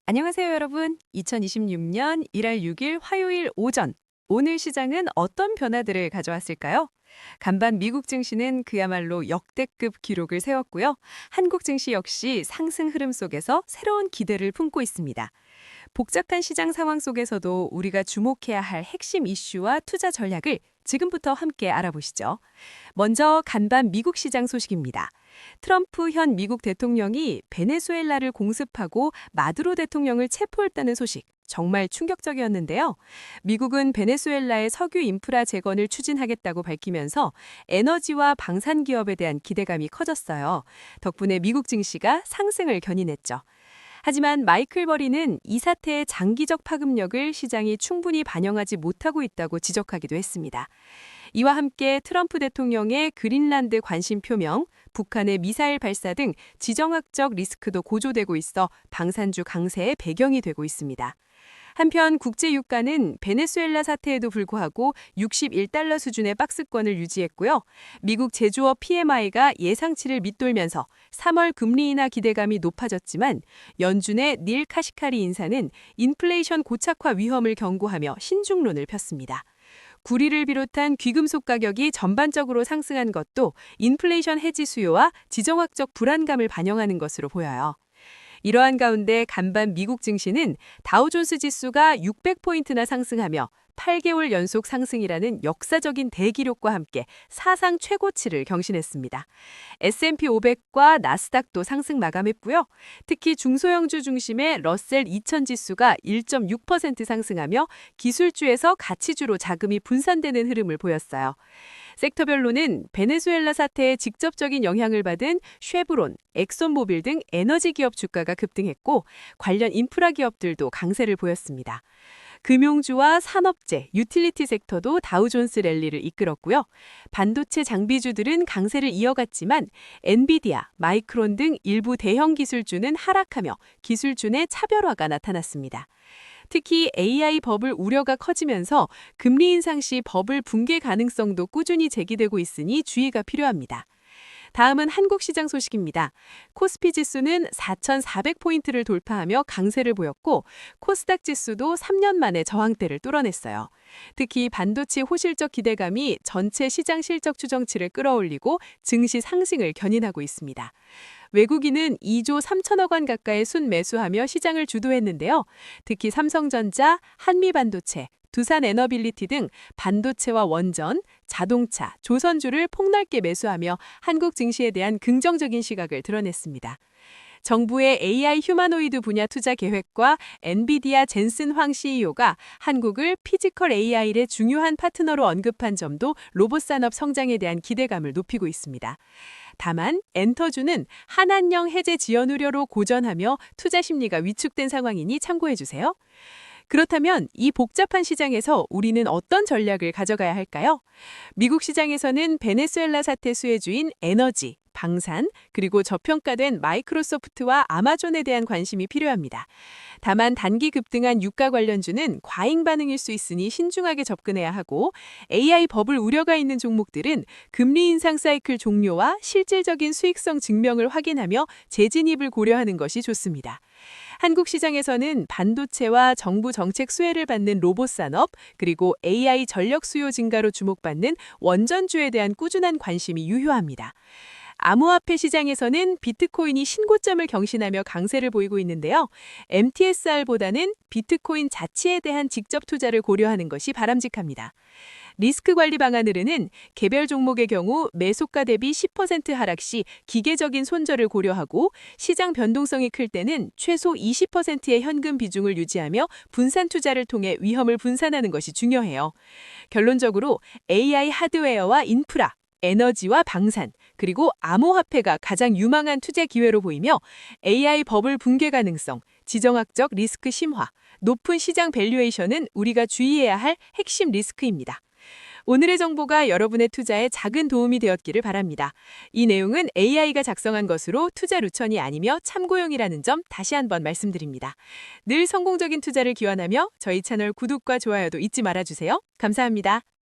안녕하세요, 여러분. 2026년 1월 6일 화요일 오전. 오늘 시장은 어떤 변화들을 가져왔을까요? 간밤 미국 증시는 그야말로 역대급 기록을 세웠고요. 한국 증시 역시 상승 흐름 속에서 새로운 기대를 품고 있습니다. 복잡한 시장 상황 속에서도 우리가 주목해야 할 핵심 이슈와 투자 전략을 지금부터 함께 알아보시죠. 먼저 간밤 미국 시장 소식입니다. 트럼프 현 미국 대통령이 베네수엘라를 공습하고 마두로 대통령을 체포했다는 소식. 정말 충격적이었는데요. 미국은 베네수엘라의 석유 인프라 재건을 추진하겠다고 밝히면서 에너지와 방산 기업에 대한 기대감이 커졌어요. 덕분에 미국 증시가 상승을 견인했죠. 하지만 마이클 버리는 이 사태의 장기적 파급력을 시장이 충분히 반영하지 못하고 있다고 지적하기도 했습니다. 이와 함께 트럼프 대통령의 그린란드 관심 표명, 북한의 미사일 발사 등 지정학적 리스크도 고조되고 있어 방산주 강세의 배경이 되고 있습니다. 한편 국제 유가는 베네수엘라 사태에도 불구하고 61달러 수준의 박스권을 유지했고요. 미국 제조업 PMI가 예상치를 밑돌면서 3월 금리 인하 기대감이 높아졌지만 연준의 닐 카시카리 인사는 인플레이션 고착화 위험을 경고하며 신중론을 폈습니다. 구리를 비롯한 귀금속 가격이 전반적으로 상승한 것도 인플레이션 해지 수요와 지정학적 불안감을 반영하는 것으로 보여요. 이러한 가운데 간밤 미국 증시는 다우존스 지수가 600포인트나 상승하며 8개월 연속 상승이라는 역사적인 대기록과 함께 사상 최고치를 경신했습니다. S&P 500과 나스닥도 상승 마감했고요. 특히 중소형주 중심의 러셀 2000 지수가 1.6% 상승하며 기술주에서 가치주로 자금이 분산되는 흐름을 보였어요. 섹터별로는 베네수엘라 사태에 직접적인 영향을 받은 쉐브론, 엑손모빌 등 에너지 기업 주가가 급등했고 관련 인프라 기업들도 강세를 보였습니다. 금융주와 산업재, 유틸리티 섹터도 다우존스 랠리를 이끌었고요. 반도체 장비주들은 강세를 이어갔지만 엔비디아, 마이크론 등 일부 대형 기술주는 하락하며 기술주 내 차별화가 나타났습니다. 특히 AI 버블 우려가 커지면서 금리 인상 시 버블 붕괴 가능성도 꾸준히 제기되고 있으니 주의가 필요합니다. 다음은 한국 시장 소식입니다. 코스피 지수는 4,400포인트를 돌파하며 강세를 보였고 코스닥 지수도 3년 만에 저항대를 뚫어냈어요. 특히 반도체 호실적 기대감이 전체 시장 실적 추정치를 끌어올리고 증시 상승을 견인하고 있습니다. 외국인은 2조 3천억 원 가까이 순매수하며 시장을 주도했는데요. 특히 삼성전자, 한미반도체, 두산에너빌리티 등 반도체와 원전, 자동차, 조선주를 폭넓게 매수하며 한국 증시에 대한 긍정적인 시각을 드러냈습니다. 정부의 AI 휴머노이드 분야 투자 계획과 엔비디아 젠슨 황 CEO가 한국을 피지컬 AI의 중요한 파트너로 언급한 점도 로봇 산업 성장에 대한 기대감을 높이고 있습니다. 다만 엔터주는 한한령 해제 지연 우려로 고전하며 투자 심리가 위축된 상황이니 참고해 주세요. 그렇다면 이 복잡한 시장에서 우리는 어떤 전략을 가져가야 할까요? 미국 시장에서는 베네수엘라 사태 수혜주인 에너지, 방산, 그리고 저평가된 마이크로소프트와 아마존에 대한 관심이 필요합니다. 다만 단기 급등한 유가 관련주는 과잉 반응일 수 있으니 신중하게 접근해야 하고 AI 버블 우려가 있는 종목들은 금리 인상 사이클 종료와 실질적인 수익성 증명을 확인하며 재진입을 고려하는 것이 좋습니다. 한국 시장에서는 반도체와 정부 정책 수혜를 받는 로봇 산업, 그리고 AI 전력 수요 증가로 주목받는 원전주에 대한 꾸준한 관심이 유효합니다. 암호화폐 시장에서는 비트코인이 신고점을 경신하며 강세를 보이고 있는데요. MTSR보다는 비트코인 자체에 대한 직접 투자를 고려하는 것이 바람직합니다. 리스크 관리 방안으로는 개별 종목의 경우 매수가 대비 10% 하락 시 기계적인 손절을 고려하고 시장 변동성이 클 때는 최소 20%의 현금 비중을 유지하며 분산 투자를 통해 위험을 분산하는 것이 중요해요. 결론적으로 AI 하드웨어와 인프라, 에너지와 방산, 그리고 암호화폐가 가장 유망한 투자 기회로 보이며 AI 버블 붕괴 가능성, 지정학적 리스크 심화, 높은 시장 밸류에이션은 우리가 주의해야 할 핵심 리스크입니다. 오늘의 정보가 여러분의 투자에 작은 도움이 되었기를 바랍니다. 이 내용은 AI가 작성한 것으로 투자 루천이 아니며 참고용이라는 점 다시 한번 말씀드립니다. 늘 성공적인 투자를 기원하며 저희 채널 구독과 좋아요도 잊지 말아주세요. 감사합니다.